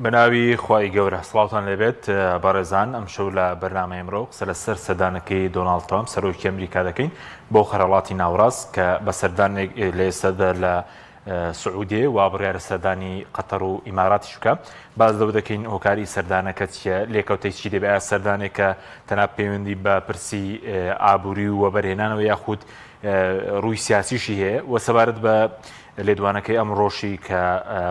بناوی خوای گەورە سڵاوتان لێبێت بەڕێزان ئەم شەو لە بەرنامەی ئەمڕۆ قسە لەسەر سەردانەکەی دۆناڵد ترامپ سەرۆکی ئەمریکا دەکەین بۆ خەرهەڵاتی ناوەڕاست کە بە سەردانێک لە ئێستادا لە سعودیە و بڕیارە سەردانی قەتەر و ئیماراتی شوکە باز لەوە دەکەین هۆکاری سەردانەکە چیە لێکەوتەی چی دەبێت سەردانێکە تەنها پەیوەندی بە پرسی ئابووری و وەبەرهێنانەوە یاخود ڕووی سیاسیشی هەیە و سەبارەت بە لێدوانەکەی ئەم ڕۆژی کە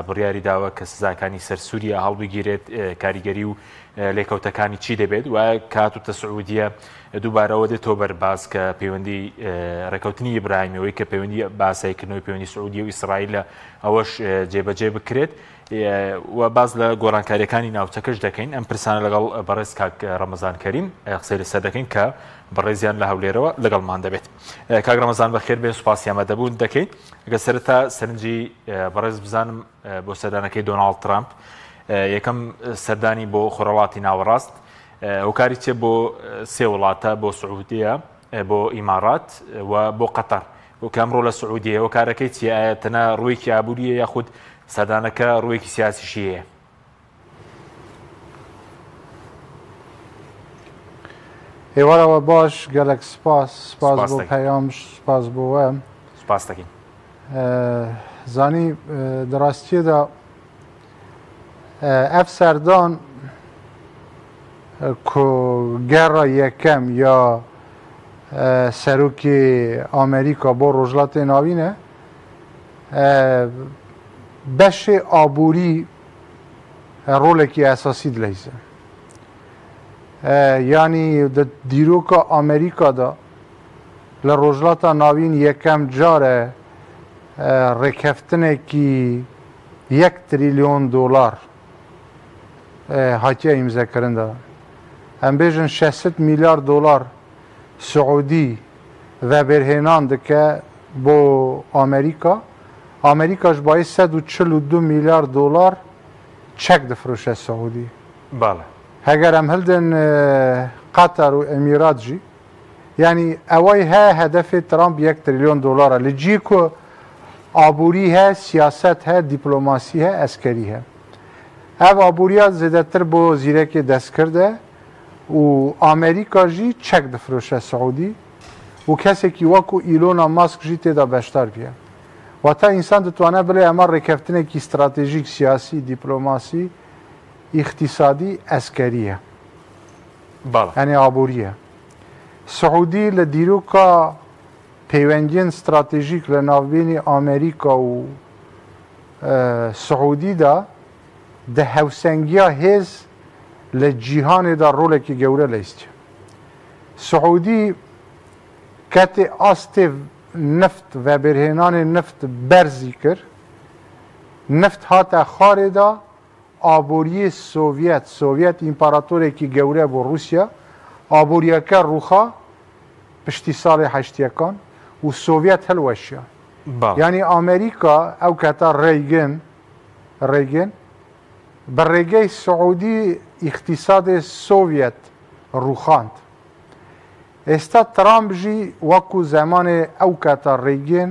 بڕیاری داوە کە سزاکانی سەر سووریا هەڵبگیرێت کاریگەری و لێکەوتەکانی چی دەبێت و کاتوتە سعودیە دووبارەوە دێتەوە بەرباز کە پەیوەندی ڕێکەوتنی ئیبراهیمیەوەی کە پەیوەندی باسایکردنەوەی پەیوەندی سعودیە و ئیسرائیلە ئەوەش جێبەجێ بکرێت و باز لە گۆڕانکاریەکانی ناوچەکەش دەکەین ئەم پرسانە لەگەڵ بەڕێز کاک ڕەمەزان کەریم قسەی لەسەر دەکەین کە بەڕێزیان لە هەولێرەوە لەگەڵمان دەبێت. کاک ڕەمەزان بەخێر بێن سوپاسی ئامادەبوون دەکەین. ئەگە سەرەتا سەرنجی بەڕێز بزانم بۆ سەردانەکەی دۆناڵد ترامپ یەکەم سەردانی بۆ خۆرهەڵاتی ناوەڕاست هۆکاری چێ بۆ سێ وڵاتە بۆ سعودیە بۆ ئیمارات و بۆ قەتەر و کە ئەمڕۆ لە سعودیە هۆکارەکەی چیە ئایا تەنها ڕوویەکی ئابووریە یاخود سەردانەکە ڕوویەکی سیاسیشی هەیە؟ هێوارەوە باش گەلێک سپاس بۆ پەیامش سپاس بۆوە سپاس دەکەین. زانی دەڕاستیەدا ئەف سەردان گەڕە یەکەم یا سەرۆکی ئامریکا بۆ ڕۆژهەڵاتی ناوینە بەشێ ئابووری ڕۆڵێکی ئەساسی دلەیزە یعنی دیرۆکە ئامریکادا لە ڕۆژهەڵاتە ناوین یەکەم جارە ڕێکەفتنێکی 1 تریلیۆن دۆلار هاتیە ئیمزاکردندا ئەم بێژن 600 میلیارد دۆلار سعودی وەبەرهێنان دکە بۆ ئامریکاش باید 142 میلیارد دۆلار چەک دەفرۆشە سعودی. باڵێ هەگەر ئەم هەلدن قەتەر و ئەمیرات ژی یعنی ئەوەی هەیە هەدەفێ ترامپ 1 تریلیۆن دۆلارە لە جی کۆ ئابووری هەیە سیاست هەیە دیپلۆماسی هەیە ئەسکەری هەیە ئەو ئابووریە زێدەتر بۆ زیرەکی دەستکردە و ئامریکاژی چەک دەفرۆشە سعودی و کەسێکی وەکو ئیلۆنا ماسک ژی تێدا بەشدار بێ واتە ئینسان دەتوانێت بڵێ ئەمە ڕێکەفتنێکی استراتێژیک سیاسی دیپلۆماسی اقتصادی ئەسکەریە ئەنێ ئابووریە. سعودی لە دیرۆکە پەیوەندیان استراتێژیک لە ناوبینی ئامریکا و سعودیدا دە هەوسەنگیە هێز لە جیهانێدا ڕۆڵێکی گەورە لەیست. سعودی کاتێ ئاستێ نفت وەبەرهێنانی نفت بەرزی کرد نفت هاتە خوارێدا ئابووری سۆڤێت ئیمپاراتۆرێکی گەورە بۆ رووسیا ئابووریەکە ڕووخا پشتی ساڵی هەشتیەکان و سۆڤێت هەلوەشیە یعنی ئامریکا ئەو کاتە ڕێگەن بە ڕێگەی سعودی اقتصادی سۆڤێت ڕووخاند. ئێستا ترامپ ژی وەکو زمانی ئەو کاتە ڕێگەن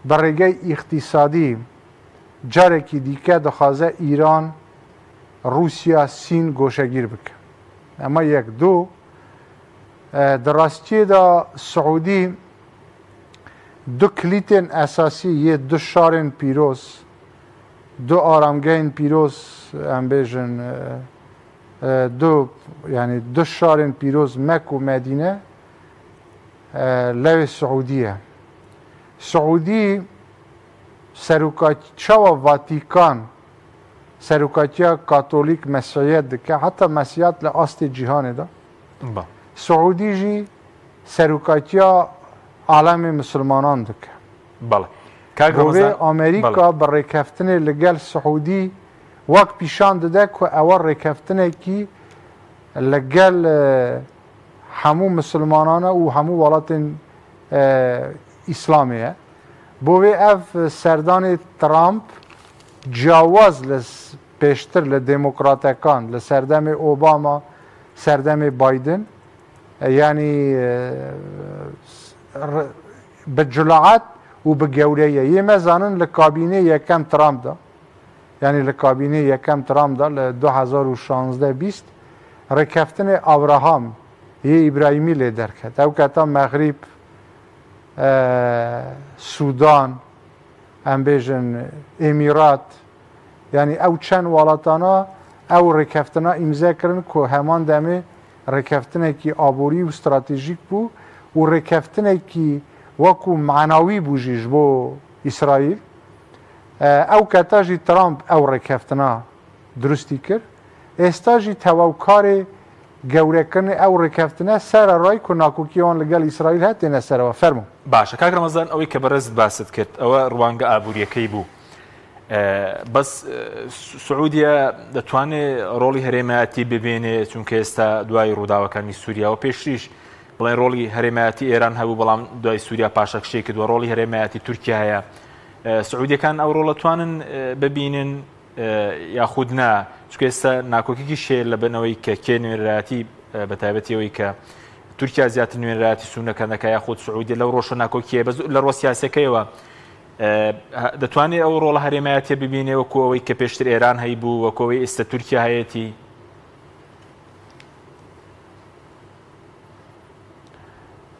بە ڕێگەی اقتصادی جارێکی دیکە دەخوازە ئیران رووسیا سین گۆشەگیر بکە ئەمە یەک دوو دەڕاستیەدا سعودی دو کلیتên ئەساسی یە دو شارên پیرۆز دو ئارامگەین پیرۆز ئەم بێژن ینی دو شارên پیرۆز مەک و مەدینە لەوێ سعودیە. سعودی سەرۆکاچاوە ڤاتیکان سەرۆکاتیە کاتۆلیک مەسیحیەت دکە حتا مەسیحیەت لە ئاستی جیهانێدا سعودیژی سەرۆکاتیە عالەمی مسلمانان دکە. بۆوێ ئامریکا بە ڕێکەفتنێ لەگەل سعودی وەک پیشان دەدە کە ئەوە ڕێکەفتنێکی لەگەل هەموو مسلمانانە و هەموو وڵاتên ئیسلامیە بۆوێ ئەف سەردانی ترامپ جیاواز لە پێشتر لە دێموکراتەکان لە سەردەمی ئۆباما سەردەمی بایدن ینی بە جولاعەت و بە گەورەیە یێمە زانن لە کابینێ یەکەم ترامپدا یعنی لکابینه یکم ترامپ دا ل 2016 رکفتن ابراهام یه ابراهیمی لیدر کرد او کتا مغرب سودان ام بیژن امارات یعنی او چند ولاتانا او رکفتنا امضا کردن که همان دمه رکفتنه کی آبوری و استراتژیک بو و رکفتنه کی وکو معنوی بوجیش بو اسرائیل او کتا جی ترامپ او رکفتنا درستی کرد استاجی توکار گەورەکردن ئەو ڕێکەفتنە سەر ڕای کۆناکۆکیەوان لەگەڵ ئیسرائیل هاتێنە سەرەوە فەرموو باشە کاک ڕەمەزان ئەوەی کە بەڕێزت باست کرد ئەوە ڕوانگە ئابوووریەکەی بوو بەس سعودیە دەتوانێت ڕۆڵی هەرێمایەتی ببێنێ چونکە ئێستا دوای ڕووداوەکانی سووریاوە پێشتریش بڵێن ڕۆڵی هەرێمایەتی ئێران هەبوو بەڵام دوای سووریا پاشەکشەی کردووە ڕۆڵی هەرێمایەتی تورکیا هەیە سعودیەکان ئەو ڕۆڵە توانن ببینن یاخود نا چونکە ئێستا ناکۆکێکی شێر لە بنەوەی کە کێ نوێنەرایەتی بەتایبەتیەوەی کە تورکیا زیاتر نوێنەرایەتی سونەکەنەکە یاخود سعودی لەو ڕۆژە ناکۆکیە لە ڕۆ سیاسەکەیەوە دەتوانێت ئەو ڕۆڵە هەرێمایەتیە ببینێ وەکو ئەوەی کە پێشتر ئێران هەیبوو وەکو ئەوەی ئێستا تورکیا هەیەتی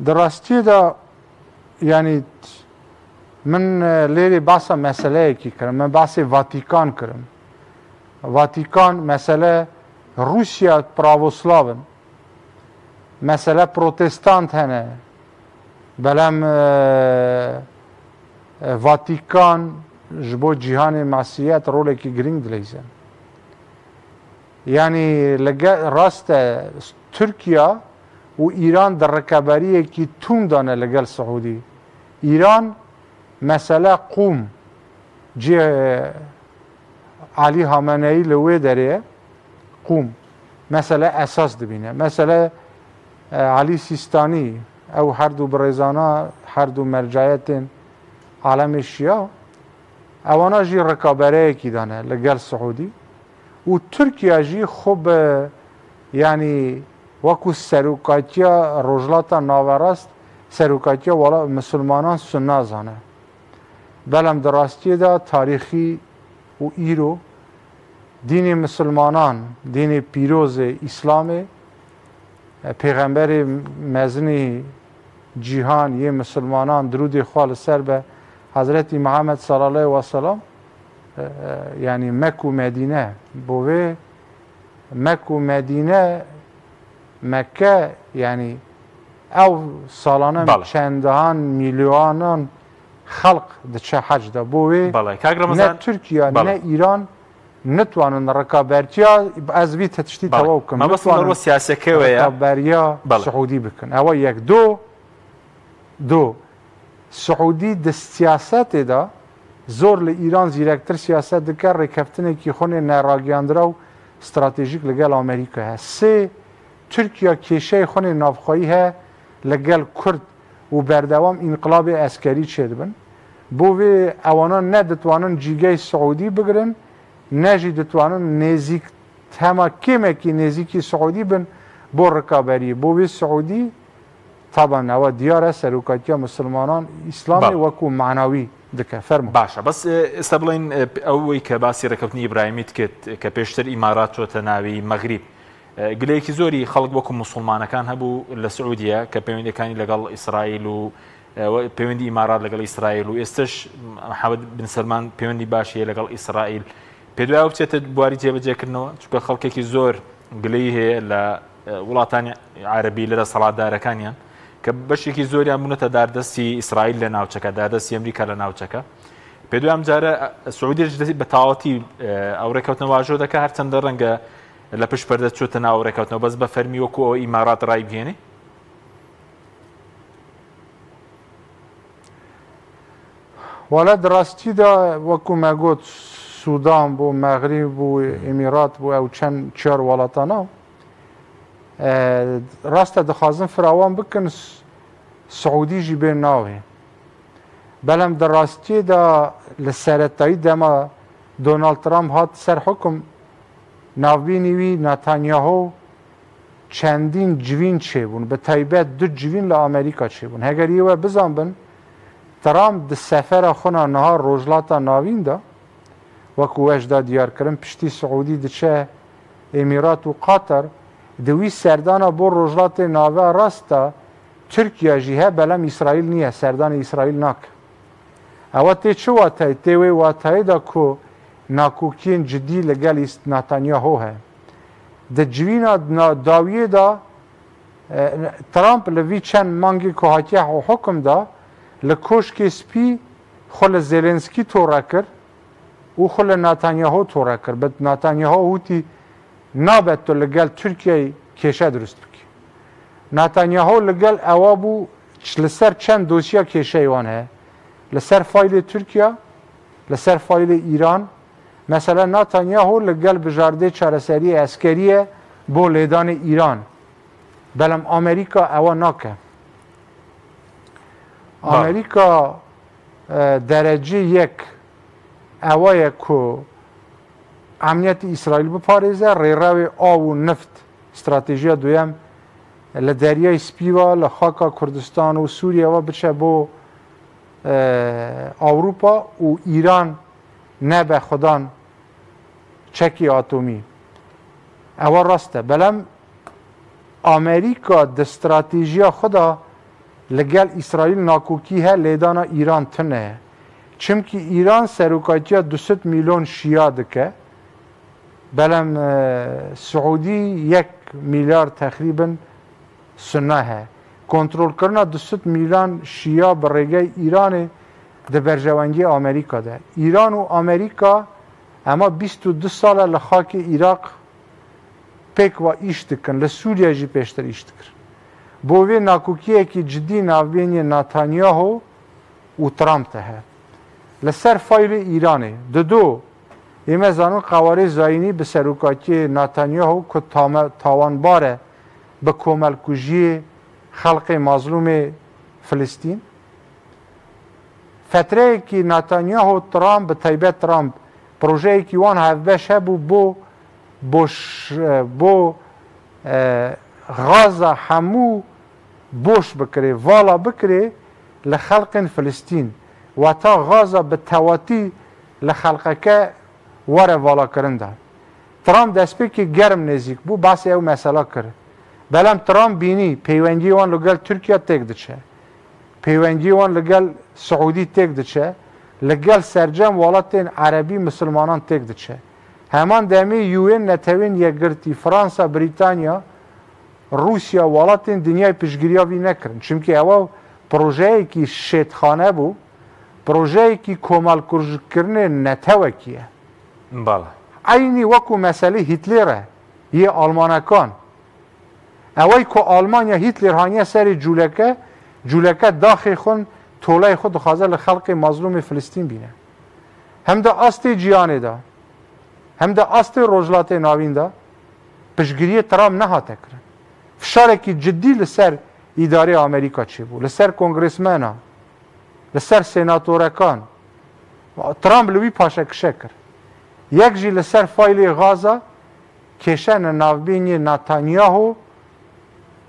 دەڕاستیەدا ینی من لێرێ باسە مەسەلەیەکی کردم من باسی ڤاتیکان کردم ڤاتیکان مەسەلە رووسیا پراوسلاون مەسەلە پرۆتێستانت هەنە بەلام ڤاتیکان ji bo cîhanê masiyet rolekî giring dileyze yanî rast e Tirkiya û İran di rekaberiyekî tûn dane li gel Siûdî İran mesele Qûm cî Ali Hameneî li wê derê Qûm mesele esas dibîne mesele Ali Sistanî ew her du birêzana her du mercayetên alemê şiya evana jî rekabereyekî dane li gel Siûdî û Tirkiya jî xwe bi yanî wekû serokatiya rojhilata naverast serokatiya wala misilmanan sunna zane belem di rastiyê de tarîxî û îro dînê misilmanan dînê pîrozê îslamê pêxemberê mezinê cîhan yê misilmanan dirûdê xwe li ser be Hazretî Muhammed sallallahu aleyhi yani Mek û Medîne bo vê Mek û Medîne Mekke yani ew salane çendahan milyonan xelq diçe heç de bo wê ne Tirkiye ne İran netwanin rekabertiya ez vî tiştî tewa bikim rekaberiya Siûdî bikin ewa yek do Siûdî di siyasetê de zor li İran zîrektir siyaset dike rêkeftinekî xwe neragiyandira û stratejîk li gel Amerîka he sê Tirkiya kêşeyê xwe navxwayî he li gel Kurd û berdewam înqilabê eskerî çêdibin bo vê ewanan ne ditwanin cîgeyê Siûdî bigirin ne jî ditwanin nêzik hema kêmekî nêzîkî Siûdî bin bo rekaberiyê bo vê Siûdî taban ewa diyar e serokatiya misilmanan îslamê wekû manawî dike fermo باشە بەس ئێستا بڵێن ئەوەی کە باسی ڕێکەوتنی ئیبراهیمیت کرد کە پێشتر ئیمارات چۆتە ناوی مەغریب گلەیەکی زۆری خەڵک وەکو موسڵمانەکان هەبوو لە سعودیە کە پەیوەندیەکانی لەگەڵ ئیسرائیل و پەیوەندی ئیمارات لەگەڵ ئیسرائیل و ئێستش محەممەد بن سەلمان پەیوەندی باشیە لەگەڵ ئیسرائیل پێدوایە بچێتە بواری جێبەجێکردنەوە چونکە خەڵکێکی زۆر گلەی هەیە لە وڵاتانی عەرەبی لە دەسەڵاتدارەکانیان کە بەشێکی زۆریان بوونەتە داردەستی ئیسرائیل لە ناوچەکە داردەستی ئەمریکا لە ناوچەکە پێدوام جارە سعودیش بە تاواتی ئەو ڕێکەوتنە واژۆ دەکە هەرچەندە ڕەنگە لە پشت پەردە چۆتە ناو ڕێکەوتنەوە بەس بە فەرمی وەکو ئەوە ئیمارات ڕای بهێنێ وەڵا دڕاستیدا وەکو مەگوت سوودان بۆ مەغریب بۆ ئیمیرات بۆ ئەو چەند چوار وڵاتانە ڕاستە دەخوازن فراوان بکەن سعودی jî bê navê belem di rastiyê de li seretayî dema Donald Trump hat ser hukm navbînî wî Netanyahu çendîn civîn çêbûn bi taybet du civîn li Amerîka çêbûn hegerî we bizanbin Trump di sefera xwe niha rojhilata navîn de وەکو وەشدا دیارکردن پشتی سعودی دچە ئێمیرات و قاتەر دوی سەردانە بۆ ڕۆژهەڵاتێ ناوە ڕاستە تورکیا ژی هەیە بەلەم ئیسرائیل نییە سەردانی ئیسرائیل ناکە ئەوە تێ چ واتای تێوێ واتایدا کۆ ناکۆکیên جدی لەگەل ناتانیاهۆ هەیە دەجوینە داویێدا ترامپ لە وی چەند مانگی کۆ هاتیە حکمدا لە کۆشکێ سپی خۆ لە زێلێنسکی تۆڕە کرد و خۆ لە ناتانیاهۆ تۆڕە کرد بە ناتانیاهۆ وتی نابێت تۆ لەگەل تورکیای کێشە دروست بکە ناتانیاهۆ لەگەل ئەوە بوو لەسەر چەند دۆسیە کێشەیوان هەیە لەسەر فایلێ تورکیا لەسەر فایلێ ئیران مەسەلە ناتانیاهۆ لەگەل بژاردەی چارەسەری ئەسکەریە بۆ لێدانی ئیران بەڵام ئەمریکا ئەوە ناکە ئەمریکا دەرەجە یەک ئەوەیە کۆ ئەمنیەتی ئیسرائیل بپارێزە ڕێڕاوێ ئاو و نفت استراتیژیە دوێم لە دەریای سپیوە لە خاکا کوردستان و سووریەوە بچە بۆ ئەوروپا و ئیران نەبە خوددان چەکی ئاتۆمی ئەوە ڕاستە بەڵام ئەمریکا دەستراتیژیە خوددا لەگەل ئیسرائیل ناکۆکی هەیە لێدانە ئیران تنەیە چمکی ئیران سەرۆکاتیە 200 میلیۆن شیا دکە بەڵام سعودی 1 میلیارد تقریبا سنە هەیە کۆنتترۆلکردنا 200 میلیۆن شیا بە ڕێگەی ئیرانێ دەبەرژەوەنگی ئەمریکادا ئیران و ئەمریکا ئەمە 22 ساڵە لە خاکی عێراق پێکوە ئیش دکن لە سووریاژی پێشتر ئیش دکرد بۆ وێ ناکۆکیەکی جدی ناوبێنی ناتانیاهۆ و ترامپتە هەیە لەسەر فایلی ئیرانێ ددۆ ئێمە زانون قاوارەی زاینی بە سەرۆکاتی ناتانیاهۆ کە تاوانبارە بە کۆمەلکوژیە خەڵقی مازلومێ فلستین فترەیەکی ناتانیاهۆ ترامپ بە تایبەت ترامپ پرۆژەیەکی وان هەڤبەش هەبوو بۆ غازە هەموو بۆش بکرێ ڤاڵا بکرێ لە خەڵقین فلستین واتە غازە بە تەواتی لە خەڵقەکە وەرە ڤاڵاکردندا ترامپ دەستپێکی گەرم نێزیک بوو باسی ئەو مەسەلا کرد بەڵام ترامپ بینی پەیوەندی وان لەگەل تورکیا تێک دچێ پەیوەندی وان لەگەل سعودی تێک دچێ لەگەل سەرجەم وڵاتێن عەرەبی مسلمانان تێک دچێ هەمان دەمێ یوێن نەتەوێن یەکگرتی فەرانسا بریتانیا رووسیا وڵاتێن دنیای پشگیریاوی نەکردن چونکی ئەوە پرۆژەیەکی شێتخانە بوو پرۆژەیەکی کۆمەڵکوژکردنێ نەتەوەکیە عینی وەکو مەسەلەی هیتلێرە یە ئەڵمانەکان ئەوەی کۆ ئەڵمانیا هیتلێر هانیە سەری جوولەکە داخی خۆن تۆلای خۆ دخوازە لە خەڵقی مازلومی فلستین بینە هەمدا ئاستی جیانێدا هەمدا ئاستی ڕۆژهەڵاتێ ناویندا پشگیریە ترامپ نەهاتەکردن فشارێکی جدی لەسەر ئیدارەی ئەمریکا چی بوو لەسەر کۆنگرسمەنە لەسەر سێناتۆرەکان ترامپ لەوی پاشەکشە کرد یەکژی لەسەر فایلی غازە کێشەنە ناوبینی ناتانیاهۆ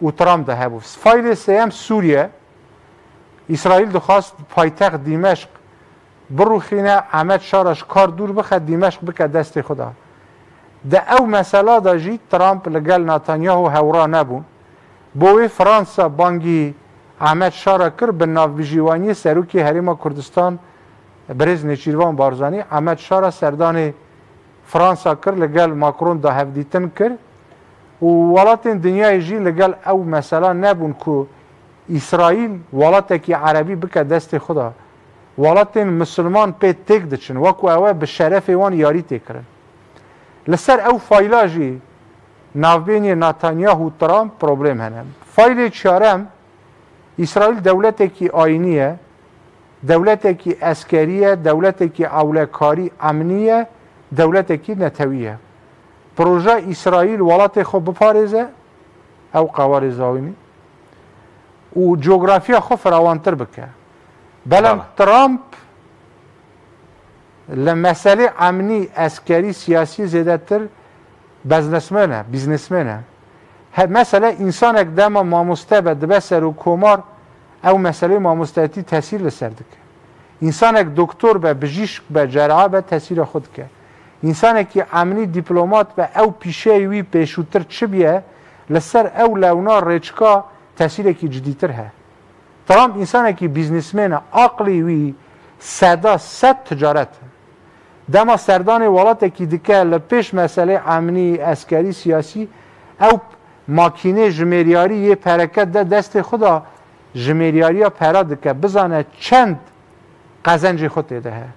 و ترامپ هەبوو فایلی سێەم سووریە ئیسرائیل دخواست پایتەخت دیمەشق بڕوخینە ئەمەد شارەش کار دوور بخە دیمەشق بکە دەستی خوددا دە ئەو مەسەلادا ژی ترامپ لەگەل ناتانیاهۆ هەورا نەبوون بۆ وێ فەرانسا بانگی ئەمەد شارە کرد بە ناوبژیوانی سەرۆکی هەرێما کوردستان برێز نێچیروان بارزانî ئەمەد شارە سەردانی فەرانسا کرد لەگەل ماکرۆندا هەڤدیتن کرد و وڵاتên دنیای ژی لەگەل ئەو مەسەلا نەبوون کو ئیسرائیل وڵاتێکی عەرەبی بکە دەستی خوددا وڵاتên مسلمان پێ تێک دچن وەکو ئەوە بە شەرەفی وان یاری تێکردن لەسەر ئەو فایلاژی ناوبێنی ناتانیاهو و ترامپ پرۆبلێم هەنە فایلێ چارەم ئیسرائیل دەولەتێکی ئاینیە دەولەتێکی ئەسکەریە دەولەتێکی ئەولەکاری ئەمنیە دەولەتێکی نەتەویە پرۆژە ئیسرائیل وڵاتی خۆ بپارێزە ئەو قاواری زاوینی و جۆگرافیا خۆ فراوانتر بکە بەڵام ترامپ لە مەسەلەی ئەمنی ئەسکەری سیاسی زێدەتر بیزنسمێنە مەسەلە ئینسانێک دەمە مامۆستە بە دبە سەر و کۆمار ئەو مەسەلەی مامۆستایەتی تەسیر لەسەر دکە ئینسانێک دکتۆر بە بژیشک بە جەراح بە تەسیرە خۆ دکە ئینسانێکی ئەمنی دیپلۆمات بە ئەو پیشەی وی پێشووتر چ بیە لەسەر ئەو لەونا ڕێچکا تەسیرێکی جدیتر هەیە. ترامپ ئینسانێکی بیزنسمێنە ئاقلی وی سەدا سەد تجارەت دەما سەردانی وڵاتێکی دیکە لە پێش مەسەلەی ئەمنی ئەسکەری سیاسی ئەو ماکینێ ژمێریاری یê پەرەکەت دە دەستی خدا ژمێریاریە پەرا dike bizane çend qezencê xwe têde heye.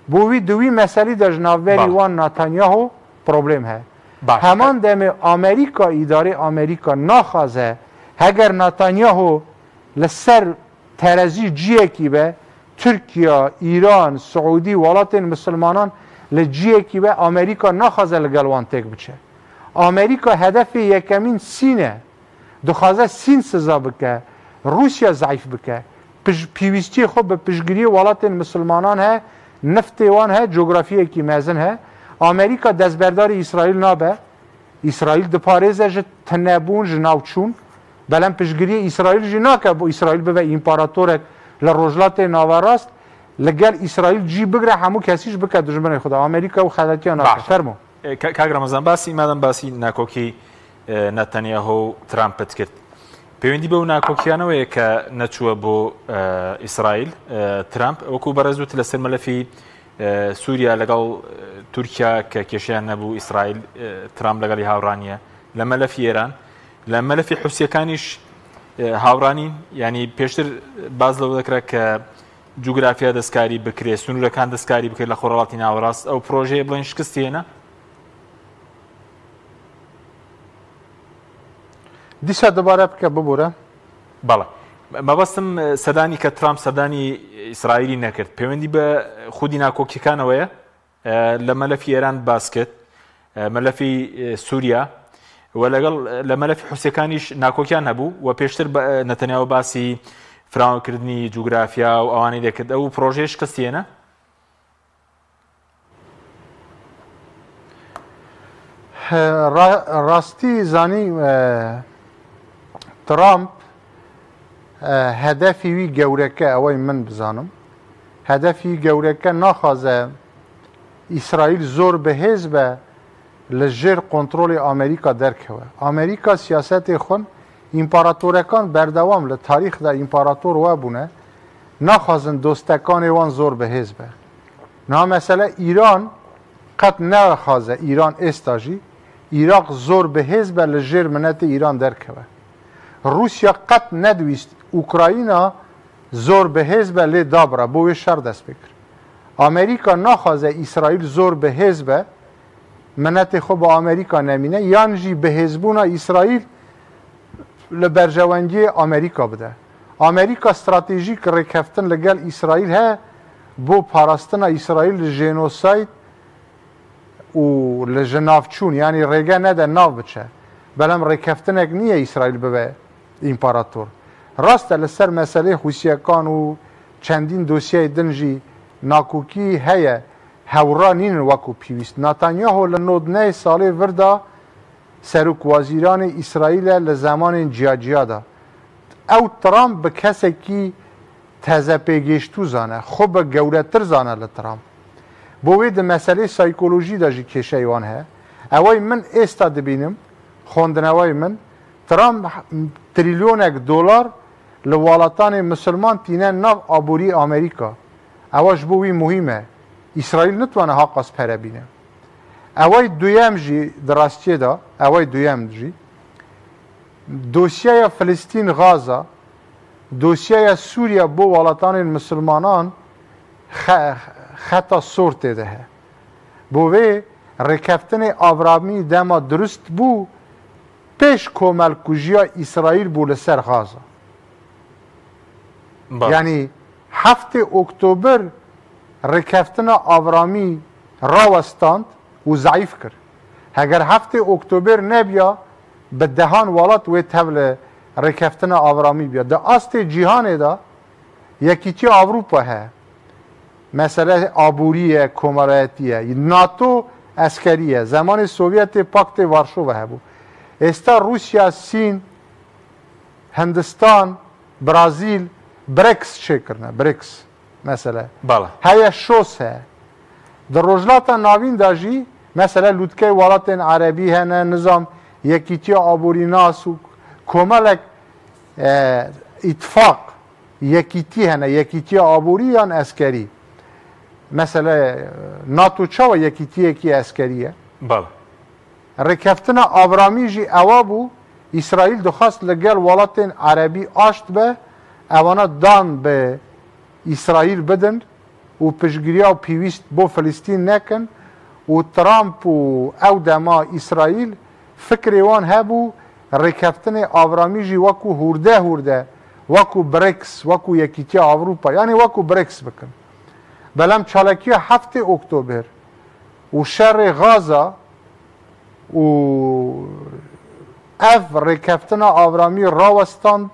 Bo wî di wî meselî de ji navberî wan Netanyahu problem heye. Heman demê Amerîka îdarê Amerîka naxwaze heger Netanyahu li ser terezî ciyekî be Tirkiye, İran, Suudî welatên misilmanan li ciyekî be Amerîka naxwaze li gel wan têk biçe. Amerîka hedefê yekemîn Sîn e. Dixwaze Sîn siza bike. روسیا ضعیف بکه پێویستی خۆ بە پشتگیری وڵاتên مسلمانان هەیە نفتê wan هەیە جۆگرافیەکی mezin هەیە ئامریکا دەستبەرداری ئیسرائیل نابێ ئیسرائیل diparêze ji tinebûn ji navçûn belem piştgiriyê ئیسرائیل jî nake bû ئیسرائیل bibe împaratorek li rojlatê naverast li gel ئیسرائیل cî bigire hemû kesî ji bike dijminê xwe de ئامریکا û xeletiya nake fermo کاک ڕەمەزان باسی مادەم باسی ناکۆکی نەتەنیاهو و ترامپت کرد پەیوەندی بەو ناکۆکیانەوەیە کە نەچووە بۆ ئیسرائیل ترامپ وەکو بەڕێزوت لەسەر مەلەفی سووریا لەگەڵ تورکیا کە کێشیان نەبوو ئیسرائیل ترامپ لەگەڵی هاوڕانیە لە مەلەفی ئێران لە مەلەفی حوسیەکانیش هاوڕانی ینی پێشتر باز لەوە دەکرێت کە جوگرافیا دەستکاری بکرێت سنوورەکان دەستکاری بکرێت لە خۆرهەڵاتی ناوەڕاست ئەو پرۆژەیە بڵێن شکستێنە دیسا دوباره بکە ببوورە بەڵێ مەبەستم سەدانی کە ترامپ سەدانی ئیسرائیلی نەکرد پەیوەندی بە خودی ناکۆکیەکانەوەیە لە مەلەفی ئێران باس کرد مەلەفی سووریا و لەگەڵ لە مەلەفی حوسیەکانیش ناکۆکیان هەبوو و پێشتر نەتەنیاهو باسی فراوانکردنی جوگرافیا و ئەوانەی دەکرد ئەو پرۆژەیە شکستێنە ڕاستی زانی ترامپ هەدەفی وی گەورەکە ئەوەی من بزانم هەدەفی گەورەکە ناخوازە ئیسرائیل زۆر بەهێز بە لە ژێر کۆنتڕۆلی ئامریکا دەرکەوە ئامریکا سیاسەتی خۆن ئیمپاراتۆرەکان بەردەوام لە تاریخدا ئیمپاراتۆر وا بوونە ناخوازن دۆستەکانی وان زۆر بەهێز بە نامەسەلە ئیران قەت نەخوازە ئیران ئێستاژی عێراق زۆر بەهێز بە لە ژێر منەتی ئیران دەرکەوە رووسیا قەت نەدویست ئوکراینە زۆر بەهێز بە لێ دابڕە بۆ وێ شەر دەست پێ کرد ئامریکا ناخوازە ئیسرائیل زۆر بەهێز بە منەتی خۆ بە ئامریکا نەمینە یانژی بەهێزبوونە ئیسرائیل لە بەرژەوەندی ئامریکا بدە ئامریکا استراتیژیک ڕێککەفتن لەگەڵ ئیسرائیل هەیە بۆ پاراستنە ئیسرائیل لە ژێنۆساید و لە ژناوچوون ینی ڕێگە نەدە ناو بچە بەڵام ڕێککەفتنێک نییە ئیسرائیل ببێ ئیمپاراتۆر ڕاستە لەسەر مەسەلەی حوسیەکان و چەندین دۆسیای دنجی ناکۆکی هەیە هەوڕا نینن وەکو پێویست ناتانیاهۆ لە نۆدنەی ساڵی وردا سەرۆک وەزیرانی ئیسرائیلە لە زمانên جیاجیادا ئەو ترامپ بە کەسێکی تەزە پێگەیشتوو زانە خۆ بە گەورەتر زانە لە ترامپ بۆ وێ دە مەسەلەی سایکۆلۆژیدا ژی کێشەی وان هەیە ئەوەی من ئێستا دەبینم خوێندنەوەی من ترامپ تریلیۆنێک دۆلار لە وڵاتانی مسلمان تینە ناو ئابووری ئامریکا ئەوەش بۆ وی مهمە ئیسرائیل نتوانە هاقاس پەرە بینە ئەوەی دویەم ژی دراستیێدا ئەوەی دویەم ژی دۆسیایە فلستین غازا دۆسیایە سووریا بۆ وڵاتانی مسلمانان خەتا سۆر تێدە هەیە بۆ وێ ڕێککەفتنی ئاڤرامی دەما دروست بوو پێش کۆمەلکوژیە ئیسرائیل بوو لەسەر غازا ینی هەفتێ ئۆکتۆبر ڕێککەفتنە ئاڤرامی ڕاوەستاند و زعیف کرد هەگەر هەفتێ ئۆکتۆبر نەبیە بە دەهان وڵات وێ تەو لە ڕێککەفتنە ئاڤرامی بێت دە ئاستێ جیهانێدا یەکیتی ئاڤروپا هەیە مەسەلە ئابووریە کۆمەڵایەتیە ناتۆ ئەسکەریە زمانی سۆڤێتی پاکتێ وارشۆڤە هەبوو ئێستا رووسیا سین هەندستان برازیل برێکس چێکردنە برێکس مەسەلە هەیە شۆس هەیە در رجلاتا ناوین داجی مثلا لوتکه ولات عربی هنه نظام یکیتی آبوری ناس و کمالک اتفاق یکیتی هنه یکیتی آبوری یا اسکری مثلا ناتو چاو یکیتی یکی اسکریه بله رکفتنا آبرامی جی اوابو اسرائیل دخواست لگل ولات عربی آشت به اوانا دان به اسرائیل بدن و پشگیریا و پیویست بو فلسطین نکن و ترامپ و او دما اسرائیل فکر وان هبو رکفتن آبرامی جی وکو هورده وکو بریکس وکو یکیتی اروپا یعنی وکو بریکس بکن بلام چالکی 7 اکتبر و شر غازه و اف رکفتن آبرامی راوستاند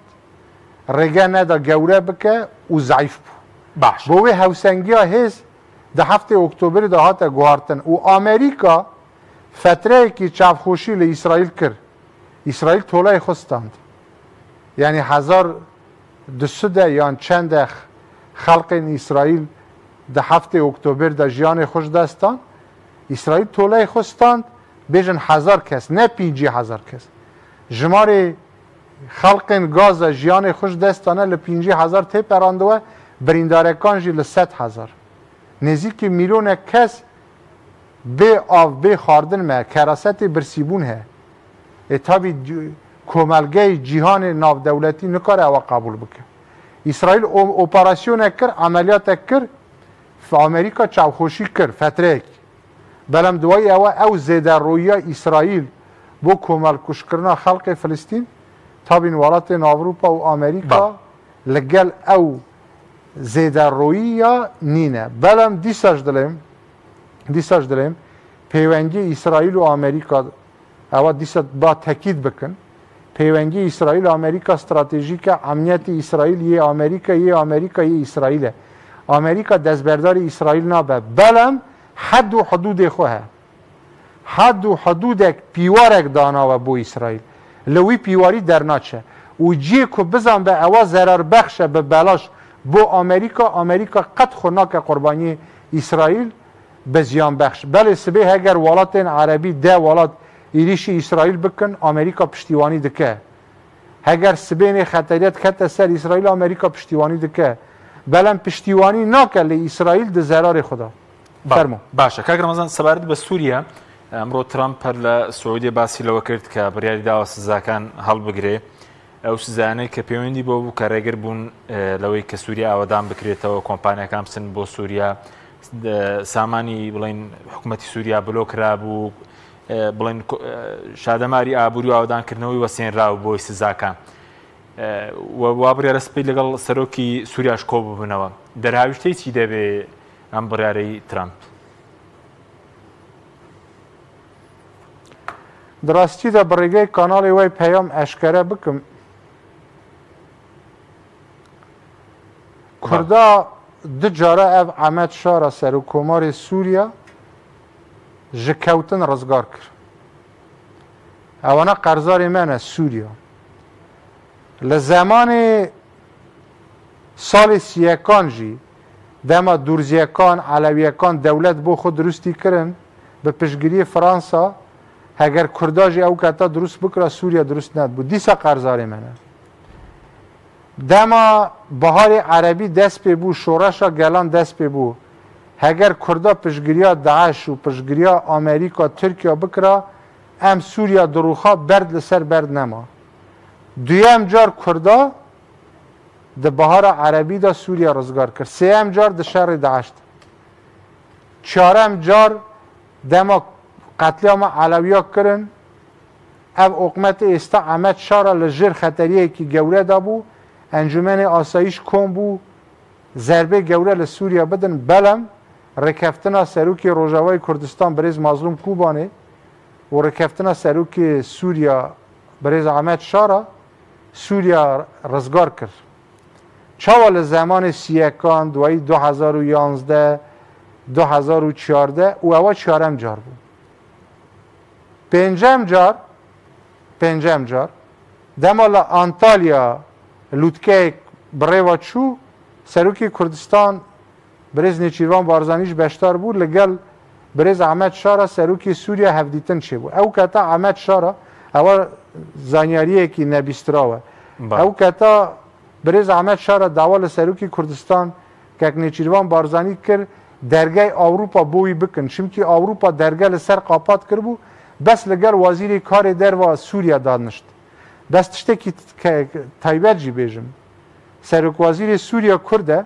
رگه ندا گوره بکه و ضعیف بو باش بوی هوسنگی ها هست ده 7 اکتبر ده هات گوارتن و آمریکا فتره که چافخوشی لی اسرائیل کرد اسرائیل طولای خستاند یعنی 1200 یا چند خلق اسرائیل ده 7 اکتبر ده جیان خوش دستان اسرائیل طولای خستاند بیجن 1000 کس نه 5000 کس جمار خلق گاز جیان خوش دستانه ل 5000 تی پراندوه بریندارکان جی ل 100000 نزدیک میلیون کس به آب به خاردن ما کراست برسیبون ہے اتابی کوملگه جهان ناو دولتی نکاره او قبول بکه اسرائیل اپراسیون کر عملیات کر في امریکا چاوخوشی کر فتره بلم دوای او زیده روی اسرائیل بو کومل کشکرنا خلق فلسطین تابین ولات اروپا و امریکا لگل او زیده روی نینه بلم دیساج دلیم پیوندی اسرائیل و امریکا او دیسا با تاکید بکن پیوندی اسرائیل و امریکا استراتژیک امنیت اسرائیل یه امریکا یه اسرائیل امریکا دستبردار اسرائیل نابه بلم حد و حدود خواه حد و حدود پیوارک دانا و بو اسرائیل لوی پیواری در ناچه و جی که بزن به اوا ضرر بخش به بلاش بو امریکا قد خوناک قربانی اسرائیل به زیان بخش بله سبه اگر ولات عربی ده ولات ایریش اسرائیل بکن امریکا پشتیوانی دکه اگر سبه خطریت کت سر اسرائیل امریکا پشتیوانی دکه بلم پشتیوانی ناکل اسرائیل ده ضرر خدا فرمو باشه کاک رمضان سبارت به سووریا امرو ترامپ لە سعودی باسی لەوە کرد کە بڕیاری داوە سزاکان هەڵبگرێ ئەو سزانەی کە پەیوەندی بۆ بوو کە ڕێگر بوون لەوەی کە سووریا ئاوادان بکرێتەوە کۆمپانیەکان بچن بۆ سووریا سامانی بڵێن حکوومەتی سووریا بلۆ کرابوو بڵێن شادەماری ئابووری و ئاوادانکردنەوەی وەسێنراو بۆی سزاکان وا بڕیارە سپەی لەگەڵ سەرۆکی سووریاش کۆ ببنەوە دەرهاویشتەی چی دەبێ ئەم بڕیارەی ترامپ دراستی دا برگه کانال وی پیام اشکره بکم کردا دو جاره او عمد شارا سر و کمار سوریا جکوتن رزگار کر اوانا قرزار من سوریا لزمان سال سیکان جی دما دورزیکان علویکان دولت بو خود درستی کرن به پشگیری فرانسا اگر کرداجی او کتا درست بکره سوریا درست ند بود دیسا قرزار منه دما بهار عربی دست پی بو شورشا گلان دست پی بو اگر کردا پشگیریا داعش و پشگیریا امریکا ترکیه بکره ام سوریا دروخا برد لسر برد نما دویم جار کردا ده بهار عربی دا سوریا رزگار کرد سیم جار ده شر داعش چهارم جار دما قتلیام علویا کرن او حکومت استا عمد شارا لجر خطریه که گوره دا بو انجمن آسایش کن بو ضربه گوره لسوریا بدن بلم رکفتنا سروکی روژاوای کردستان بریز مظلوم کوبانه و رکفتنا سروکی سوریا بریز عمد شارا سوریا رزگار کرد چاوال زمان سیکان دوایی 2011 2014 و اوا چهارم جار بود پنجم جار دمالا انتالیا لوتکه بریوا چو سروکی کردستان برز نیچیروان بارزانیش بشتار بود لگل برز احمد شارا سروکی سوریا هفدیتن چه بود او کتا احمد شارا او زانیاریه که نبیستراوه او کتا برز احمد شارا دوال سروکی کردستان که نیچیروان بارزانی کرد درگاه اروپا بوی بکن چمکی اروپا درگاه لسر قاپات کرد بود بس لگل وزیر کار در و سوریا دانشت بس تشته که تایبت جی بیجم سرک وزیر سوریا کرده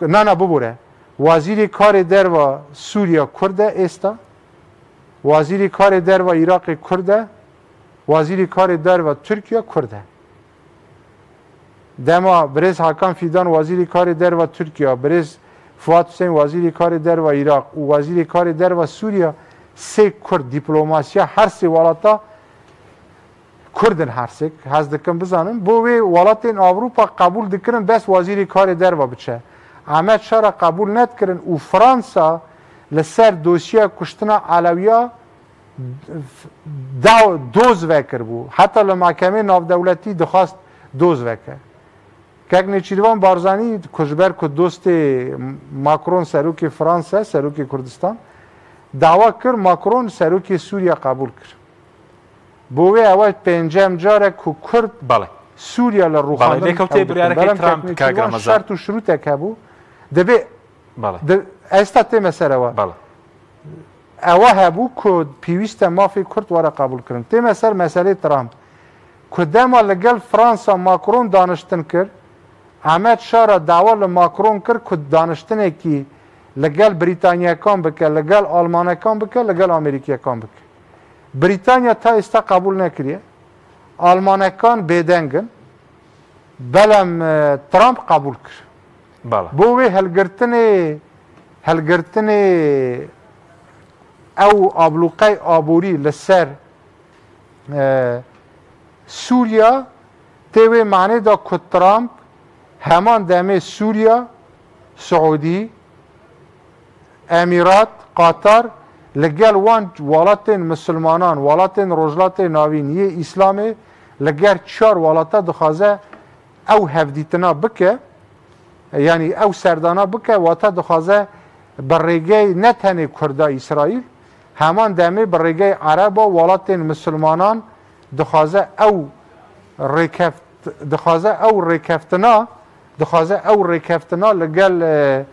نه ببوره وزیر کار در و سوریا کرده استا وزیر کار در و عراق کرده وزیر کار در و ترکیه کرده دما برز حکام فیدان وزیر کار در و ترکیه برز فواد حسین وزیر کار در و عراق و وزیر کار در و سوریا سه کرد دیپلوماسیا هر سه ولاتا کردن هر سه هست دکم بزنن بوی ولاتین اروپا قبول دکرن بس وزیر کار در و بچه احمد شارا قبول ند کرن و فرانسا لسر دوسیه کشتنا علویا دوز وکر بو حتی لمحکمه ناف دولتی دخواست دوز وکر که نیچیروان بارزانی کشبر که دوست ماکرون سروک فرانسه سروک کردستان دعوا کرد ماکرون سروک سوریا قبول کرد بوی اول پنجم جاره که کرد سوریا لروخاندن بله لیکوتی بریاره که ترامپ که گرمزا شرط و شروط که بو دبی استاتی مسئله و اوه هبو که پیویست مافی کرد واره قبول کرن تی مسئله ترامپ که دما لگل فرانسا ماکرون دانشتن کرد احمد شارا دعوا لماکرون کرد که دانشتنه که لگل بریتانیا کام بکه لگل آلمانیا کام بکه لگل امریکا کام بکه بریتانیا تا استا قبول نکریه آلمانیا کان بیدنگن بلم ترامپ قبول کرد بله بوی هلگرتن او ابلوقای آبوری لسر سوریا تیوی معنی دا که ترامپ همان دمه سوریا سعودی امارات قطر لگل وان ولاتین مسلمانان ولاتین رجلات ناوینی اسلامی لگر چار ولاتا دخوازه او هفدیتنا بکه یعنی او سردانا بکه واتا دخوازه برگه نتنه کرده اسرائیل همان دمه برگه عرب و ولاتین مسلمانان دخوازه او رکفتنا لگل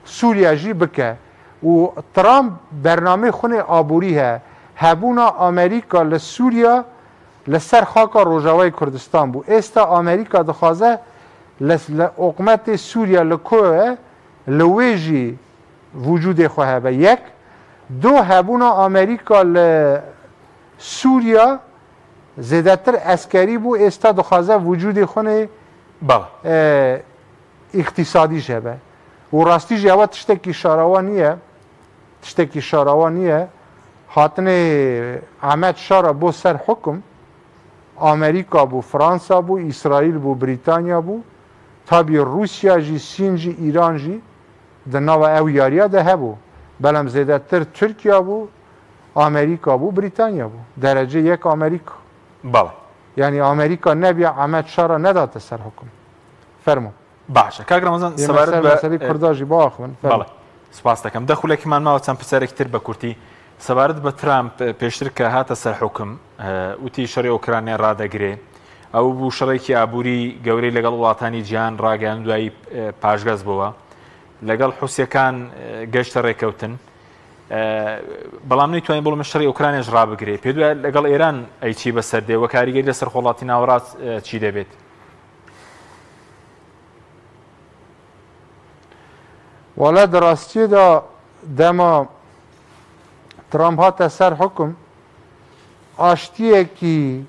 سوریا جی بکه و ترامپ برنامه خونه آبوری هبونا امریکا لسوریا لسر خاکا روژاوی کردستان بو استا امریکا دخوازه لحکومت سوریا لکوه لویجی وجود خواه به یک دو هبونا امریکا لسوریا زیادتر عسکری بو استا دخوازه وجود خونه اقتصادی شبه و راستی جواب تشتکی شاروانیه حاتنه احمد شارا بو سر حکم امریکا بو فرانسا بو اسرائیل بو بریتانیا بو تابی روسیا جی سین جی ایران جی دناو او یاریا ده هبو بلم زیده تر ترکیا بو امریکا بو بریتانیا بو درجه یک امریکا بله یعنی امریکا نبی احمد شارا نداد سر حکم فرمو باشه کاک رمضان سبارت به مسئله کرداجی با آخوان بله سپاس دکم دخولێکی من ماوە چەند پرسیارێکی تر بە کورتی سەبارەت بە ترامپ پێشتر کە هاتە سەر حوکم وتی شەڕی ئۆکرانیا ڕادەگرێ ئەو بوو شەڕێکی ئابووری گەورەی لەگەڵ وڵاتانی جیهان ڕاگەیان دوایی پاشگەز بووە لەگەڵ حوسیەکان گەشتە ڕێکەوتن بەڵام نەیتوانین بڵێمە شەڕی ئۆکرانیاش ڕابگرێ پێ دوای لەگەڵ ئێران ئەیچی بەسەردێ وە کاریگەری لەسەر وڵاتی ناوەڕاست چی دەبێت والا دراستی دا دما ترامپ هات سر حکم آشتیه کی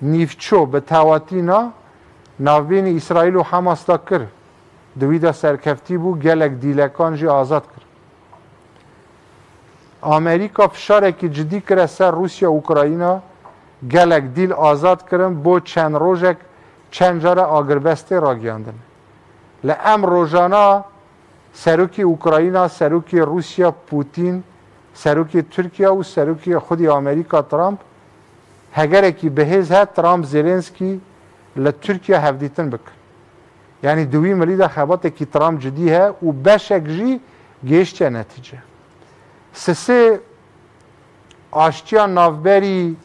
نیفچو به تاواتینا ناوبین اسرائیل و حماس دا کر دویدا سرکفتی بو گلک دیلکان جی آزاد کر امریکا فشاره کی جدی کره سر روسیا و اوکراینا گلک دیل آزاد کرن بو چند روزک چند جاره آگربسته را گیاندن لام روزانا سروکی اوکراینا سروکی روسیا پوتین سروکی ترکیه و سروکی خودی امریکا ترامپ هگره کی بهز ها ترامپ زلنسکی لترکیه هفدیتن بکن یعنی دوی ملی دا خبات کی ترام جدی ها و بشک جی گیشت نتیجه سه آشتیا نافبری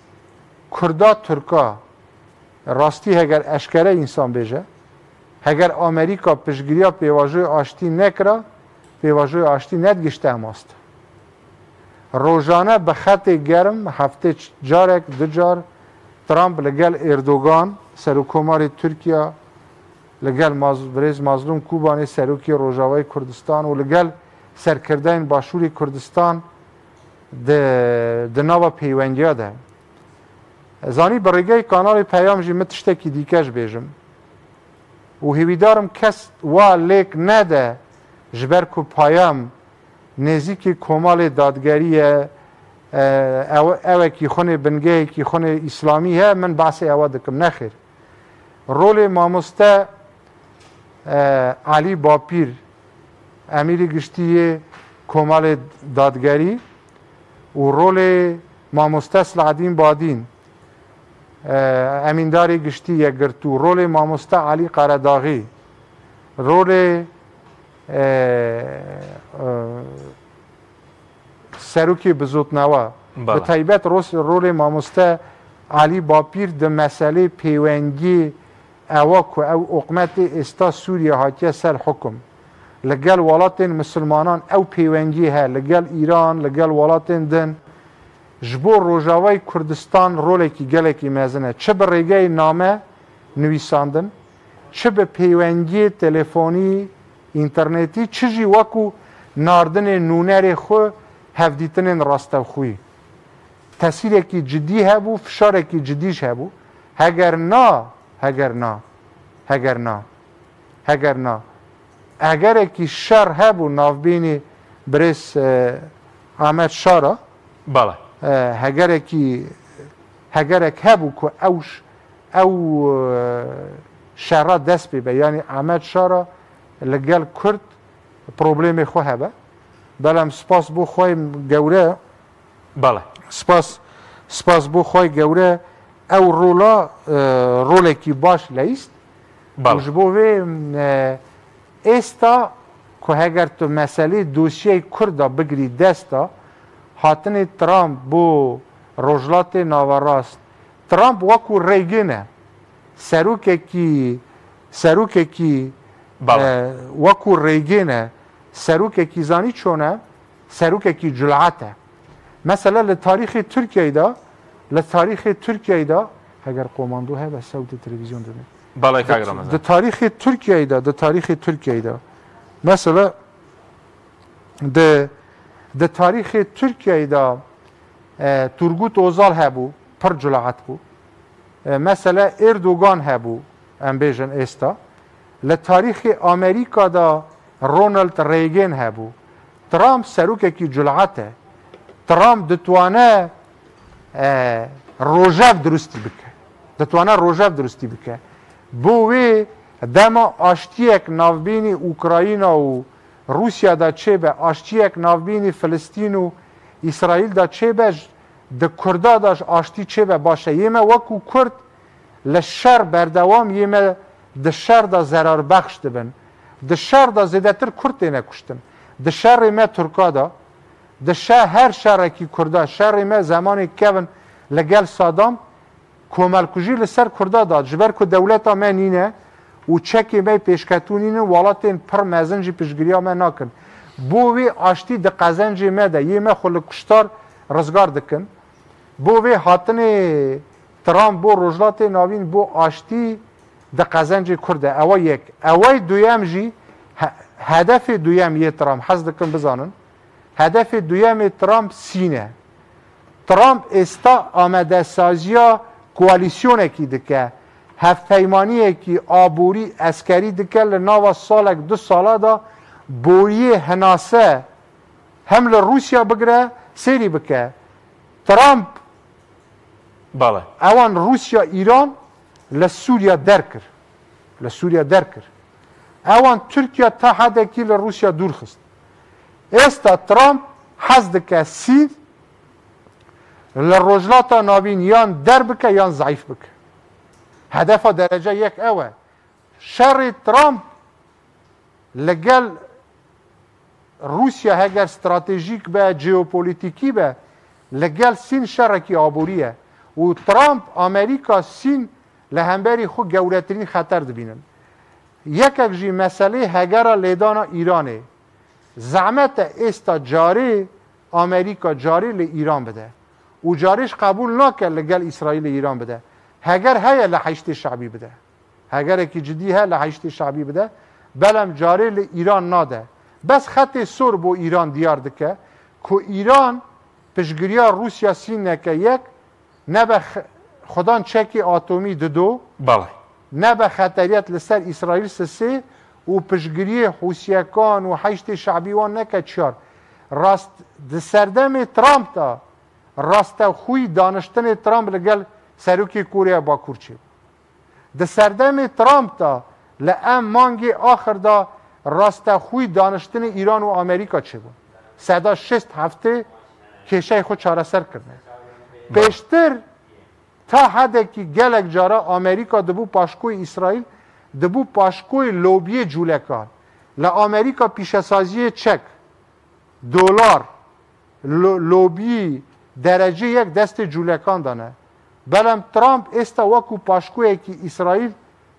کردا ترکا راستی اگر اشکره انسان بیجه اگر امریکا پشگیریا پیواژوی آشتی نکرا پیواژوی آشتی ندگشته اماست روزانه به خط گرم هفته جارک دجار ترامپ لگل اردوغان سروکومار ترکیه لگل بریز مظلوم کوبانی سروکی روجاوی کردستان و لگل سرکردین باشوری کردستان د نوا پیوندیا ده زانی برگه کانال پیام جی متشتکی دیکش بیجم و هیویدارم کس وا لیک نده جبر کو پیام نزیکی کمال دادگری اوه کی خونه بنگه کی خونه اسلامی ها من بحث اوه دکم نخیر رول ماموسته علی باپیر امیری گشتی کمال دادگری و رول ماموسته سلعدین بادین امینداری گشتی یگرتو رول ماموسته علی قرداغی رول سروکی بزوتنوا به طیبت رول ماموسته علی باپیر ده مسئله پیونگی اواکو او اقمت استا سوریه هاتیه سر حکم لگل ولاتین مسلمانان او پیونگی ها لگل ایران لگل ولاتین دن جبور روجاوی کردستان رولی که گله که مزنه چه به ریگه نامه نویساندن چه به پیونگی تلفنی اینترنتی چه جی وکو ناردن نونر خو هفدیتن راسته خوی تاثیر کی جدی هبو فشار کی جدیش هبو هگر کی شر هبو نافبینی برس احمد شارا بله هگر هبو که او شرا دست بیبه یعنی احمد شارا لگل کرد پروبلم خو هبه بلام سپاس بو خوی گوره بله سپاس بو خوی گوره او روله کی باش لیست بله جبوه استا که اگر تو مسئله دوسیه کردا بگری دستا هاتن ترامپ بو روجلات ناوراست ترامپ وکو ریگنه سروکه کی وکو ریگنه سروکه کی زانی چونه سروکه کی جلعته مثلا لتاریخ ترکیه دا اگر قوماندو ها به صوت تلویزیون داده بله که اگر د تاریخ ترکیه دا مثلا د تاریخ ترکیه دا تورگوت اوزال هبو پر جلعت بو مثلا اردوغان هبو ام بیژن استا لتاریخ امریکا دا رونالد ریگن هبو ترامپ سروکه کی جلعته ترامپ دتوانه روژاف درستی بکه بوی دما آشتیک نافبینی اوکراینا و روسیا دا چه به آشتیک نافبینی فلسطین و اسرائیل دا چه به د کردا داش آشتی چه به باشه یمه وکو کرد لشر بردوام یمه د شر دا ضرر بخش دبن د شر دا زیدتر کرد نکشتن د شر ما ترکا دا د شر هر شر کی کردا شر ما زمان کون لگل صادام کومل کجی لسر کردا داد جبر کو دولت ما نینه و چکی می پیشکتونینه ولاتین پر مزنجی پیشگیریا ما نکن بووی آشتی د قزنجی ما ده یمه خل کشتار رزگار دکن بووی هاتن ترامپ بو روجلات ناوین بو آشتی د قزنجی کرده اوا یک اوا دویم جی هدف دویم یه ترامپ حز دکن بزانن هدف دویم ترامپ سینه ترامپ استا آمده سازیا کوالیسیونه کی دکه هفتیمانی کی آبوری اسکری دکه لناو سالک 2 ساله دا بوری هناسه هم لروسیا بگره سری بکه ترامپ بله اوان روسیا ایران لسوریا درکر اوان ترکیه تا حده کی لروسیا دور خست استا ترامپ حز دکه سیر لروجلاتا ناوین یان در بکه یان ضعیف بکه هدف درجه یک اوه شر ترامپ لگل روسیا هگر استراتژیک به جیوپولیتیکی به لگل سین شرکی آبوریه و ترامپ امریکا سین لهمبری خود گورترین خطر دبینن یک جی مسئله هگر لیدانا ایرانه زعمت استا جاری امریکا جاری ل ایران بده و جاریش قبول نکرد لگل اسرائیل ایران بده هگر هیا لحشت شعبی بده هگر کی جدی ها لحشت شعبی بده بلم جاری ل ایران ناده بس خط سر بو ایران دیار دکه که ایران پشگریا روسیا سین نکه یک نه به خدان چکی اتمی دو بله نه به خطریت لسر اسرائیل سه و پشگری حوثیکان و حشت شعبی وان نکه چار راست د سردم ترامپ تا راست خوی دانشتن ترامپ لگل سروکی کوریا باکور چه د سردم ترامپ تا لام مانگی آخر دا راست خوی دانشتن ایران و امریکا چه بود صدا 6 هفته کشه خود چاره سر کرده پیشتر تا حد که گلک جارا امریکا دبو پاشکوی اسرائیل دبو پاشکوی لوبی جولکان لامریکا پیشسازی چک دلار لوبی درجه یک دست جولکان دانه بلم ترامپ استا وکو پاشکوی که اسرائیل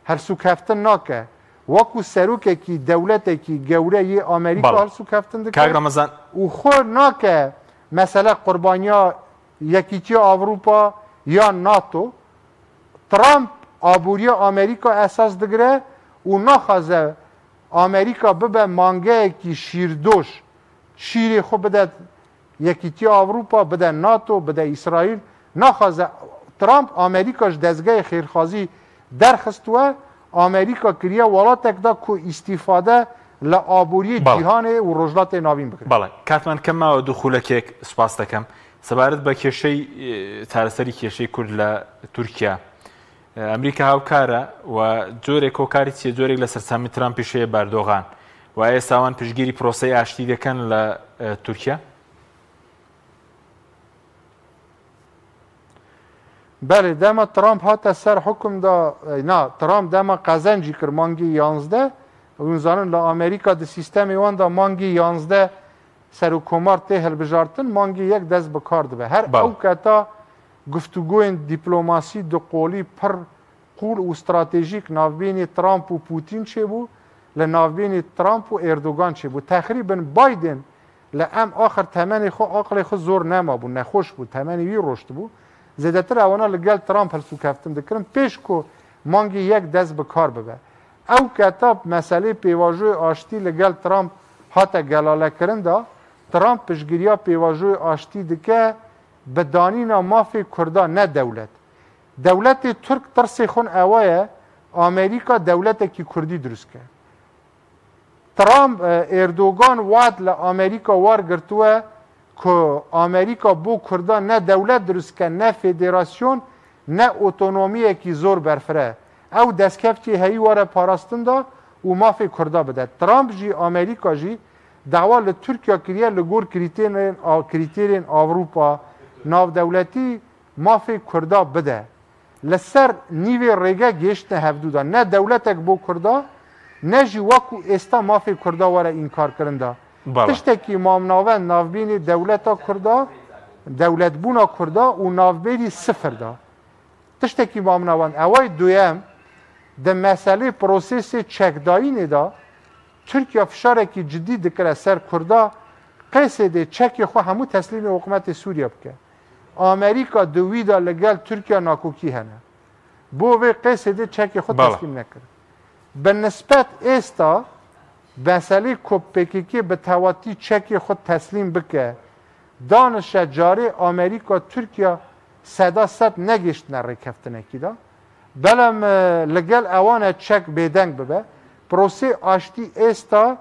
هر سوک هفتن ناکه وکو سروکه که دولته که گوره یه امریکا هر سوک هفتن دکه و خود ناکه مثلا قربانیا یکیتی آوروپا یا ناتو ترامپ آبوری امریکا اساس دگره و نخوازه امریکا ببه مانگه که شیردوش شیر خود بده یکیتی آوروپا بده ناتو بده اسرائیل نخوازه ترامپ امریکاش دزگاه خیرخوازی درخستوه امریکا کریا ولاتک دا که استفاده لآبوری جیهان و رجلات ناوین بکره بله کاتمان کم ما دخولک سپاس دکم سبارت با کشی ترسری کشی کرد لترکیا امریکا هاوکاره و جوری کوکاری چیه جوری لسرسامی ترامپیشه بردوغان و ایساوان پشگیری پروسه آشتی دکن لترکیا بله دما ترامپ هات سر حکم دا نه ترامپ دما قزنجی کر مانگی 11 اون زانن لا امریکا د سیستم وان دا مانگی 11 سر و کمار تهل بجارتن مانگی یک دست بکار دبه هر او کتا گفتگوین دیپلماسی دو قولی پر قول و استراتژیک ناوبین ترامپ و پوتین چه بو لناوبین ترامپ و اردوغان چه بو تقریبا بایدن لام آخر تمنی خو عقل خو زور نما بو نخوش بو تمنی وی رشد بو زیادتر اوانا لگل ترامپ هل سو کفتن دکرن پیش کو مانگی یک دست بکار ببه او کتاب مسئله پیواجوی آشتی لگل ترامپ هاتا گلاله کرن دا ترامپ پشگیریا پیواجوی آشتی دکه بدانینا مافی کردا نه دولت ترک ترسی خون اوایه امریکا دولت کی کردی درست که ترامپ اردوغان وعد لامریکا وارگرتوه که امریکا بو کردا نه دولت درست که نه فدراسیون نه اتونومی کی زور برفره او دستکفتی هایی واره پاراستن دا و مافی کردا بده ترامپ جی امریکا جی دعوا لترکیا کریه لگور کریترین آوروپا ناو دولتی مافی کردا بده لسر نیوی ریگه گشت نه هفدودا نه دولتک بو کردا نه جی وکو استا مافی کردا واره این کار کرنده تشتکی مامناون ناوبین دولتا کردا دولت بونا کردا و ناوبینی صفر دا تشتکی مامناون اوای دویم ده مسئله پروسیس چکداینی دا ترکیه فشارکی جدی دکره سر کردا قیسه ده چکی خو همو تسلیم حکومت سوریه بکه امریکا دوی دا لگل ترکیه ناکوکی هنه بو وی قیسه ده چکی خود تسلیم نکره به نسبت استا مسئله کوپیکی به تواتی چکی خود تسلیم بکه دانش جاری امریکا ترکیه صدا صد نگشت نرکفتنه کی دا بلم لگل اوان چک بیدنگ ببه پروسه آشتی استا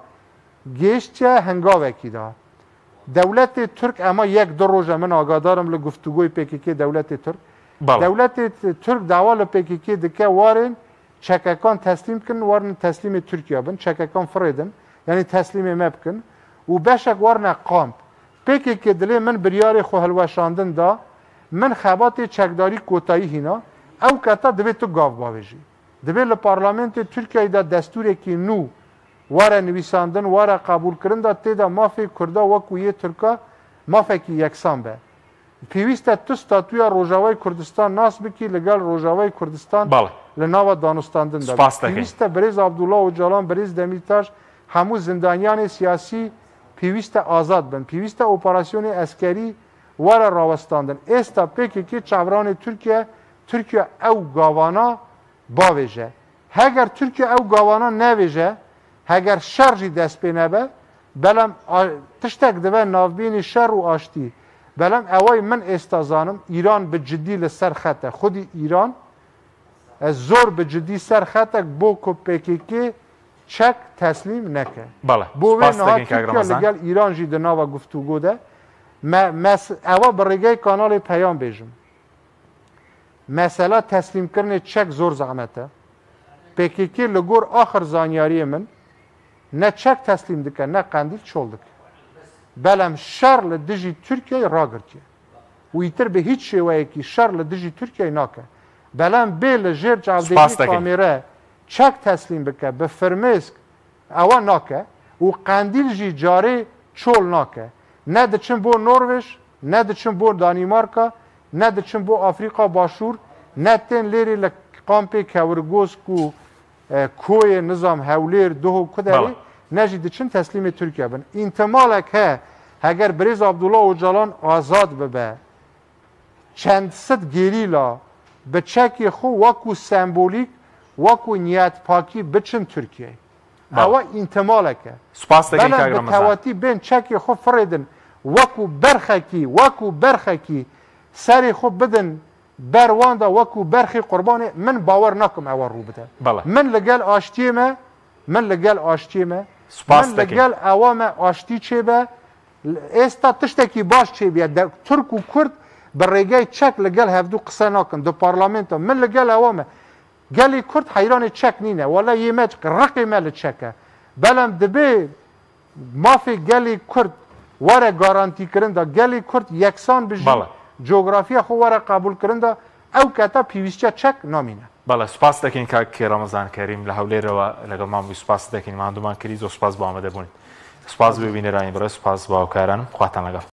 گشت هنگاوه کی دا دولت ترک اما یک دو روز من آگادارم لگفتگوی پیکی دولت ترک دولت ترک دعوال پیکی دکه وارن چککان تسلیم کن وارن تسلیم ترکیه بن چککان فریدن یعنی تسلیم مبکن و بشک وارن قام پیکی دلی من بریار خو هلوشاندن دا من خبات چکداری کوتایی هینا او کتا دوی تو گاو باویجی دبی ل پارلمانت ترکیه دا دستوری که نو واره نویساندن واره قبول کردن دا تیدا مافی کرده وکو یه ترکا مافی که یکسان به پیوسته تو ستاتویا روجاوای کردستان ناس بکی لگل روجاوای کردستان لناو دانستاندن دا پیوسته بریز عبدالله اوجالان بریز دمیرتاش همو زندانیان سیاسی پیوسته آزاد بن پیوسته اپراسیون اسکری واره راوستاندن استا پیکی که چاوران ترکیه او گاوانا باویجه هگر ترکیه او گاوانا نویجه هگر شرجی دست بینه به بلم تشتک دوه نافبین شر و آشتی بلم اوای من استازانم ایران به جدی لسر خطه خودی ایران زور به جدی سر خطه بو کو پیکی چک تسلیم نکه بو به نها ترکیه لگل ایران جی دناوا گفتگو ده اوا برگه کانال پیام بیجم مثلا تسلیم کردن چک زور زحمته پیکی لگور آخر زانیاری من نه چک تسلیم دکه نه قندیل چول دکه بلم شر لدجی ترکیه را گرتیه و ایتر به هیچ شیوه که شر لدجی ترکیه ناکه بلم بیل جر جاودگی کامیره چک تسلیم بکه به فرمیسک اوه ناکه و قندیل جی جاری چول ناکه نه دچن بو نروژ نه دچن بو دانمارکا نه دچن بو آفریقا باشور نه تن لیری لقامپی کورگوز کو کوی نظام هولیر دو کدری نجی دچن تسلیم ترکیه بن انتمالک ها اگر بریز عبدالله اوجالان آزاد ببه چند صد گریلا به چکی خو وکو سمبولیک وکو نیت پاکی بچن ترکیه اوه انتمالک بلن به تواتی بین چکی خو فریدن وکو برخکی سری خو بدن برواندا وکو برخی قربان من باور نکم اوه رو بده من لگل آشتیمه من لگل اوام آشتی چه به استا تشتکی باش چه بیاد ترک و کرد برگه چک لگل هفدو قصه نکن دو پارلمنتا من لگل اوامه گلی کرد حیران چک نینه ولی یه مچ رقی مل چکه بلم دبی مافی گلی کرد واره گارانتی کرنده گلی کرد یکسان بجی جغرافیا خو واره قبول کرنده او کتا پیویسچه چک نامینه بله سپاس دکین که رمضان کریم لحولی رو لگل ما سپاس دکین ماندومان کریز و سپاس با آمده بونید سپاس ببینید رای برای سپاس با کارانم خواهتان لگل